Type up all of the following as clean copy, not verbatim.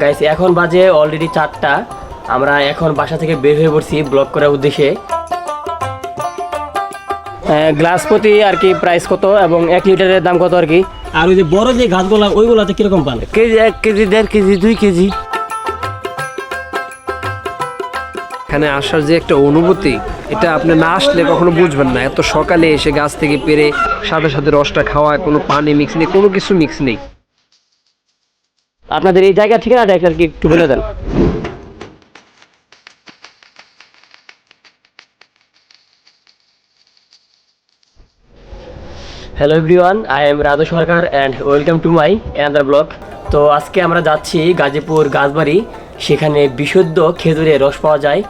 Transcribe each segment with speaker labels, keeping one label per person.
Speaker 1: Guys এখন বাজে already 4টা। আমরা এখন বাসা থেকে বের হয়ে পড়ছি ব্লগ করার উদ্দেশ্যে। গ্লাস প্রতি আর কি প্রাইস কত এবং 1 লিটারের দাম কত আর কি। আর ওই যে বড় যে গাছগুলা ওইগুলাতে কিরকম পান?
Speaker 2: KG 1 KG 1.5 KG 2 KG.
Speaker 3: এখানে আসার যে একটা অনুভূতি, এটা আপনি না আসলে কখনো বুঝবেন না। এত সকালে এসে গাছ থেকে পেরে সাথে সাথে রসটা খাওয়া, কোনো পানি মিক্স নেই, কোনো কিছু মিক্স নেই।
Speaker 1: আপনাদের এই জায়গা ঠিকানাটা আর কি একটু বলে দেন। Hello everyone, I am Radhu Sarkar and welcome to my another blog. তো আজকে আমরা যাচ্ছি গাজীপুর গাছবাড়ি। সেখানে বিশুদ্ধ খেজুরের রস পাওয়া যায়।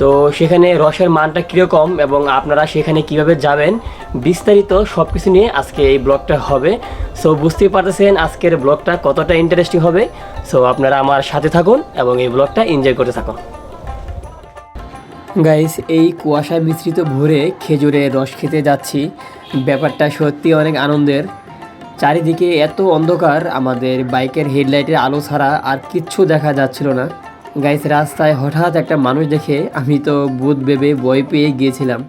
Speaker 1: তো সেখানে রসের মানটা কীরকম এবং আপনারা সেখানে কিভাবে যাবেন, বিস্তারিত সব কিছু নিয়ে আজকে এই ব্লগটা হবে। সো বুঝতেই পারতেছেন আজকের ব্লগটা কতটা ইন্টারেস্টিং হবে। সো আপনারা আমার সাথে থাকুন এবং এই ব্লগটা এনজয় করতে থাকুন। গাইস, এই কুয়াশা মিশ্রিত ভোরে খেজুরের রস খেতে যাচ্ছি। ব্যাপারটা সত্যি অনেক আনন্দের। চারিদিকে এত অন্ধকার, আমাদের বাইকের হেডলাইটের আলো ছাড়া আর কিচ্ছু দেখা যাচ্ছিল না। গাইস, রাস্তায় হঠাৎ একটা মানুষ দেখে আমি তো ভূত ভেবে ভয় পেয়ে গিয়েছিলাম।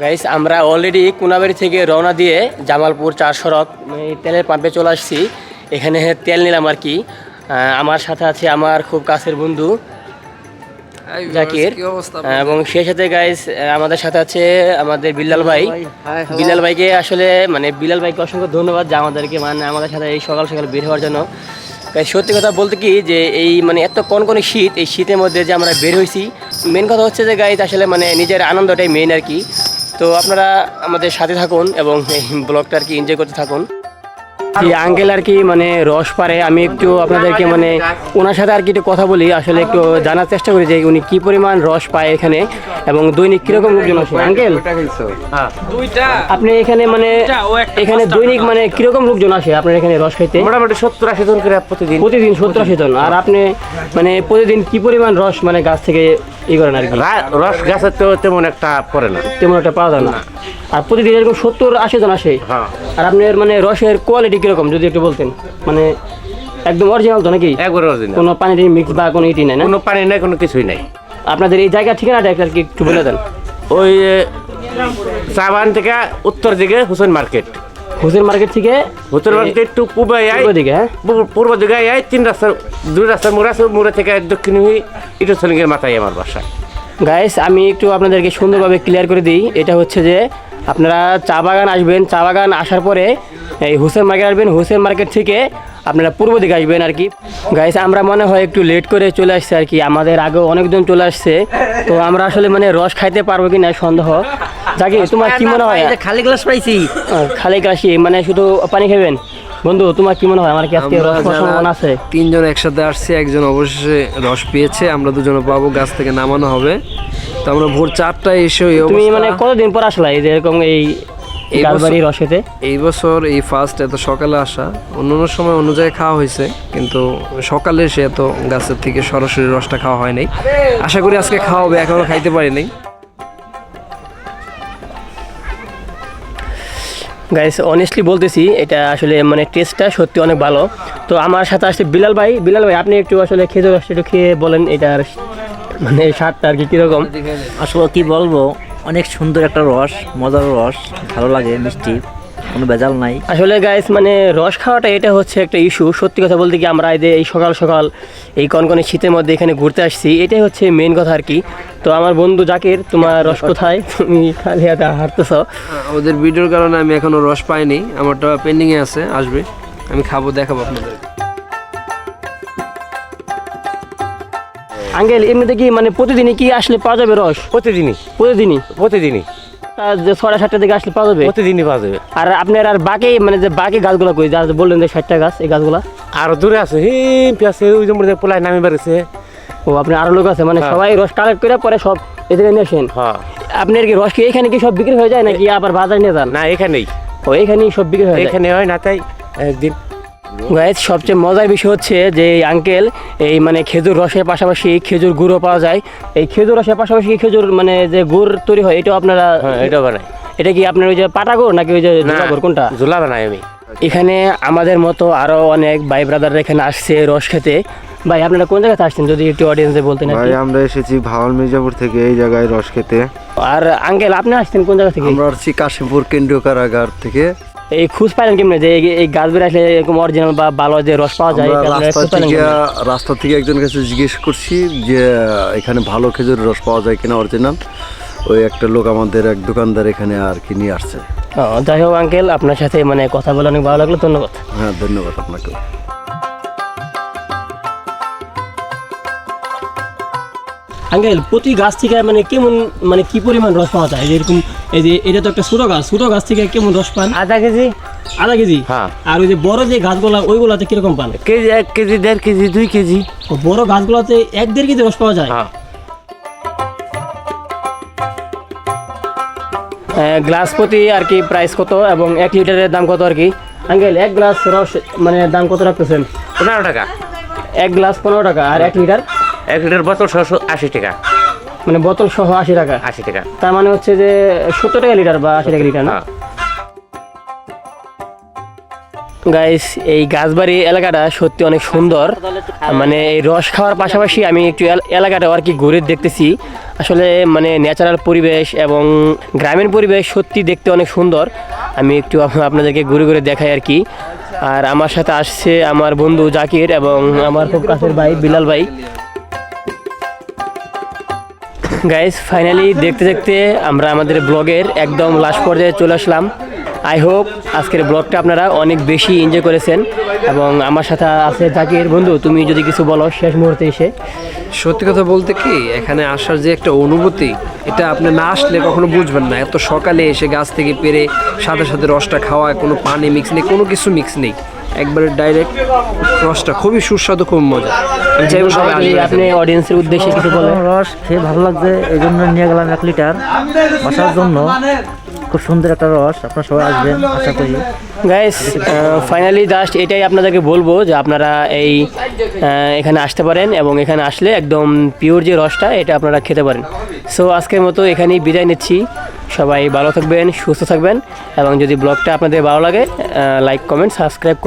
Speaker 1: গাইস, আমরা অলরেডি কোনাবাড়ি থেকে রওনা দিয়ে জামালপুর 4 সড়ক তেলের পাম্পে চলে আসছি। এখানে তেল নিলাম আর কি। আমার সাথে আছে আমার খুব কাছের বন্ধু জাকির, এবং সেই সাথে গাইস আমাদের সাথে আছে আমাদের বিল্লাল ভাই। বিল্লাল ভাইকে আসলে বিল্লাল ভাইকে অসংখ্য ধন্যবাদ যে আমাদেরকে আমাদের সাথে এই সকাল সকাল বের হওয়ার জন্য। সত্যি কথা বলতে কি যে এই এত কনকনে শীত, এই শীতের মধ্যে যে আমরা বের হয়েছি, মেন কথা হচ্ছে যে গাইস আসলে নিজের আনন্দটাই মেন আর কি। তো আপনারা আমাদের সাথে থাকুন এবং এই ব্লগটা আর কি এনজয় করতে থাকুন। আঙ্কেল আর কি রস পারে, আমি একটু আপনাদেরকে ওনার সাথে আর কি একটু কথা বলি, আসলে একটু জানার চেষ্টা করি যে উনি কি পরিমাণ রস পায় এখানে এবং দৈনিক কিরকম লোকজন আসে। আঙ্কেল, আপনি এখানে এখানে দৈনিক কিরকম লোকজন আসে আপনার এখানে রস খাইতে?
Speaker 2: মোটামুটি 70-80 জন করে প্রতিদিন।
Speaker 1: 70-80 জন। আর আপনি প্রতিদিন কি পরিমাণ রস গাছ থেকে ই করেন আর কি?
Speaker 2: রস গাছের তো তেমন একটা পড়ে না,
Speaker 1: তেমন একটা পাওয়া যায় না। আর প্রতিদিন এরকম 70-80 জন আসে। আর আপনার রসের কোয়ালিটি কিরকম যদি একটু বলতেন? একদম অরিজিনাল তো নাকি?
Speaker 2: একবারে অরিজিনাল,
Speaker 1: কোনো পানি মিক্স বা কোনো ইটি নাই না?
Speaker 2: কোনো পানি নাই, কোনো কিছুই নাই।
Speaker 1: আপনাদের এই জায়গা ঠিকানাটা আর কি একটু বলে দেন।
Speaker 2: ওই চা বাগান থেকে উত্তর দিকে হুসেন মার্কেট।
Speaker 1: হুসেন মার্কেট থেকে
Speaker 2: হুসেন মার্কেট একটু পূর্ব দিকে, হ্যাঁ পূর্ব দিকে 3 রাস্তার 2 রাস্তার মোড় আছে। মোড়ে থেকে দক্ষিণ হয়ে ইটোসলিংয়ের মাথায় আমার বাসা।
Speaker 1: গাইস, আমি একটু আপনাদেরকে সুন্দরভাবে ক্লিয়ার করে দিই। এটা হচ্ছে যে আপনারা চা বাগান আসবেন, চা বাগান আসার পরে এই হুসেন মার্কেট আসবেন। হুসেন মার্কেট থেকে আপনারা পূর্ব দিকে আসবেন আর কি। গাইস, আমরা মনে হয় একটু লেট করে চলে আসছি আর কি। আমাদের আগেও অনেকজন চলে আসছে। তো আমরা আসলে রস খাইতে পারবো কি না সন্দেহ। জাকি, তোমার কি মনে হয়?
Speaker 2: খালি গ্লাস পাইছি,
Speaker 1: খালি গ্লাসই শুধু পানি খাবেন? বন্ধু, তোমার কি মনে হয় আমার কি আজকে রস পাওয়ার সম্ভাবনা আছে?
Speaker 3: 3 জন একসাথে আসছে, একজন অবশেষে রস পেয়েছে, আমরা 2 জন পাবো। গাছ থেকে নামানো হবে। তো আমরা ভোর 4টায় এসে
Speaker 1: তুমি কতদিন পর আসলা এই যে এরকম এই গাছবাড়ি রস খেতে?
Speaker 3: এই বছর এই ফার্স্ট এত সকালে আসা। অন্য সময় অন্য জায়গায় খাওয়া হয়েছে, কিন্তু সকালে এসে এত গাছের থেকে সরাসরি রসটা খাওয়া হয় নাই। আশা করি আজকে খাওয়া হবে, এখনো খাইতে পারি নাই।
Speaker 1: গাইস, অনেস্টলি বলতেছি, এটা আসলে টেস্টটা সত্যি অনেক ভালো। তো আমার সাথে আসছে বিলাল ভাই। বিলাল ভাই, আপনি একটু আসলে খেজুর রসটা একটু খেয়ে বলেন এটার স্বাদটা আর কি কীরকম?
Speaker 4: আসলে কি বলবো, অনেক সুন্দর একটা রস, মজার রস, ভালো লাগে, মিষ্টি, কোনো ভেজাল নাই।
Speaker 1: আসলে গাইস রস খাওয়াটা এটা হচ্ছে একটা ইস্যু। সত্যি কথা বলতে কি, আমরা এই সকাল সকাল এই কনকনে শীতের মধ্যে এখানে ঘুরতে আসছি, এটাই হচ্ছে মেন কথা আর কি। তো আমার বন্ধু জাকির, তোমার রস কোথায়? তুমি খালি হাতে হাঁটতেছ।
Speaker 3: ওদের ভিডিওর কারণে আমি এখনো রস পাইনি, আমারটা পেন্ডিংয়ে আছে, আসবে, আমি খাবো, দেখাবো আপনাদের।
Speaker 1: আঙ্কেল, এমনিতে কি প্রতিদিনই কি আসলে পাওয়া যাবে রস?
Speaker 2: প্রতিদিনই
Speaker 1: 6-7টার দিকে আসলে পাওয়া যাবে?
Speaker 2: প্রতিদিনই পাওয়া যাবে।
Speaker 1: আর আপনার আর বাকি যে বাকি গাছগুলো কই, যা বললেন যে 60টা গাছ, এই গাছগুলা
Speaker 2: আরো দূরে আছে, আছে ওই যে পোলায় নামি বেড়েছে।
Speaker 1: ও, আপনার আরো লোক আছে সবাই রস কালেক্ট করে পরে সব এদিকে নিয়ে আসেন?
Speaker 2: হ্যাঁ।
Speaker 1: আপনার কি রস কি এখানে কি সব বিক্রি হয়ে যায় নাকি আবার বাজারে নিয়ে যান?
Speaker 2: না, এখানেই।
Speaker 1: ও, এখানেই সব বিক্রি হয়ে যায়?
Speaker 2: এখানে হয় না, তাই একদিন।
Speaker 1: গাইস, সবচেয়ে মজার বিষয় হচ্ছে যে আঙ্কেল এই খেজুর রসের পাশাপাশি খেজুর গুড়ও পাওয়া যায়। এই খেজুর রসের পাশাপাশি খেজুর যে গুড় তৈরি হয়, এটাও আপনারা?
Speaker 2: হ্যাঁ, এটা বানাই।
Speaker 1: এটা কি আপনার ওই যে পাটা গুড় নাকি ওই যে ঝোলা গুড়, কোনটা?
Speaker 2: ঝোলা বানাই আমি।
Speaker 1: এখানে আমাদের মতো আরও অনেক ভাই ব্রাদাররা এখানে আসছে রস খেতে। ভাই আপনারা কোন জায়গাতে আসছেন যদি একটু অডিয়েন্সে বলতেন আর কি।
Speaker 5: ভাই আমরা এসেছি ভাওয়াল মির্জাপুর থেকে এই জায়গায় রস খেতে।
Speaker 1: আর আঙ্কেল আপনি আসছেন কোন জায়গা থেকে?
Speaker 6: আমরা আসছি কাশিমপুর কেন্দ্রীয় কারাগার থেকে।
Speaker 1: এই খুঁজ পাইলেন কেমনে যে এই গাছ বেড়ে আসলে এরকম অরিজিনাল বা ভালো যে রস পাওয়া যায়?
Speaker 6: আমরা
Speaker 1: আপনারা খুঁজ পাইলেন কেমনে?
Speaker 6: রাস্তা থেকে একজনের কাছে জিজ্ঞেস করছি যে এখানে ভালো খেজুরের রস পাওয়া যায় কিনা অরিজিনাল। ওই একটা লোক আমাদের এক দোকানদার এখানে আর কি নিয়ে আসছে।
Speaker 1: যাই হোক আঙ্কেল, আপনার সাথে মানে কথা বলে অনেক ভালো লাগলো, ধন্যবাদ।
Speaker 6: হ্যাঁ, ধন্যবাদ আপনাকে।
Speaker 1: আঙ্কেল প্রতি গাছ থেকে মানে কেমন মানে কি পরিমাণ রস পাওয়া যায়? এরকম এই যে এটা তো একটা ছোটো গাছ থেকে কেমন রস পান?
Speaker 2: আধা কেজি,
Speaker 1: আধা কেজি।
Speaker 2: হ্যাঁ।
Speaker 1: আর ওই যে বড় যে গাছগুলা ওইগুলাতে কিরকম পান?
Speaker 2: KG 1 KG 1.5 KG 2 KG.
Speaker 1: বড় গাছগুলাতে 1-1.5 কেজি রস পাওয়া যায়।
Speaker 2: হ্যাঁ।
Speaker 1: গ্লাস প্রতি আর কি প্রাইস কত এবং 1 লিটারের দাম কত আর কি? আঙ্কেল 1 গ্লাস রস মানে দাম কত রাখতেছেন?
Speaker 2: 15 টাকা।
Speaker 1: 1 গ্লাস 15 টাকা আর 1 লিটার?
Speaker 2: 1 লিটার বোতল 80 টাকা।
Speaker 1: মানে বোতল সহ 80 টাকা।
Speaker 2: 80 টাকা।
Speaker 1: তার মানে হচ্ছে যে 70 টাকা লিটার বা 80 টাকা লিটার না?
Speaker 2: হ্যাঁ।
Speaker 1: গাইস, এই গাছবাড়ি এলাকাটা সত্যি অনেক সুন্দর। মানে এই রস খাওয়ার পাশাপাশি আমি একটু এলাকাটা আর কি ঘুরে দেখতেছি। আসলে মানে ন্যাচারাল পরিবেশ এবং গ্রামীণ পরিবেশ সত্যি দেখতে অনেক সুন্দর। আমি একটু আপনাদেরকে ঘুরে ঘুরে দেখাই আর কি। আর আমার সাথে আসছে আমার বন্ধু জাকির এবং আমার খুব কাছের ভাই বিলাল ভাই। গাইস, ফাইনালি দেখতে দেখতে আমরা আমাদের ব্লগের একদম লাস্ট পর্যায়ে চলে আসলাম। আই হোপ আজকের ব্লগটা আপনারা অনেক বেশি এনজয় করেছেন এবং আমার সাথে আছে জাকির। বন্ধু, তুমি যদি কিছু বলো শেষ মুহূর্তে এসে।
Speaker 3: সত্যি কথা বলতে কি, এখানে আসার যে একটা অনুভূতি, এটা আপনি না আসলে কখনো বুঝবেন না। এত সকালে এসে গাছ থেকে পেরে সাথে সাথে রসটা খাওয়া, কোনো পানি মিক্স নেই, কোনো কিছু মিক্স নেই, একবারে ডাইরেক্ট রসটা খুবই সুস্বাদু, খুব মজা। আমি চাইবো সবাই আসবেন।
Speaker 1: আপনি অডিয়েন্সের উদ্দেশ্যে কিছু বলেন।
Speaker 4: রস খেয়ে ভালো লাগছে, এই জন্য নিয়ে গেলাম 1 লিটার বাসার জন্য। খুব সুন্দর একটা রস, আপনারা সবাই আসবেন আশা করি।
Speaker 1: গাইস, ফাইনালি জাস্ট এটাই আপনাদেরকে বলবো যে আপনারা এই এখানে আসতে পারেন এবং এখানে আসলে একদম পিওর যে রসটা এটা আপনারা খেতে পারেন। সো আজকের মতো এখানেই বিদায় নিচ্ছি। সবাই ভালো থাকবেন, সুস্থ থাকবেন এবং যদি ব্লগটা আপনাদের ভালো লাগে লাইক, কমেন্ট, সাবস্ক্রাইব করতে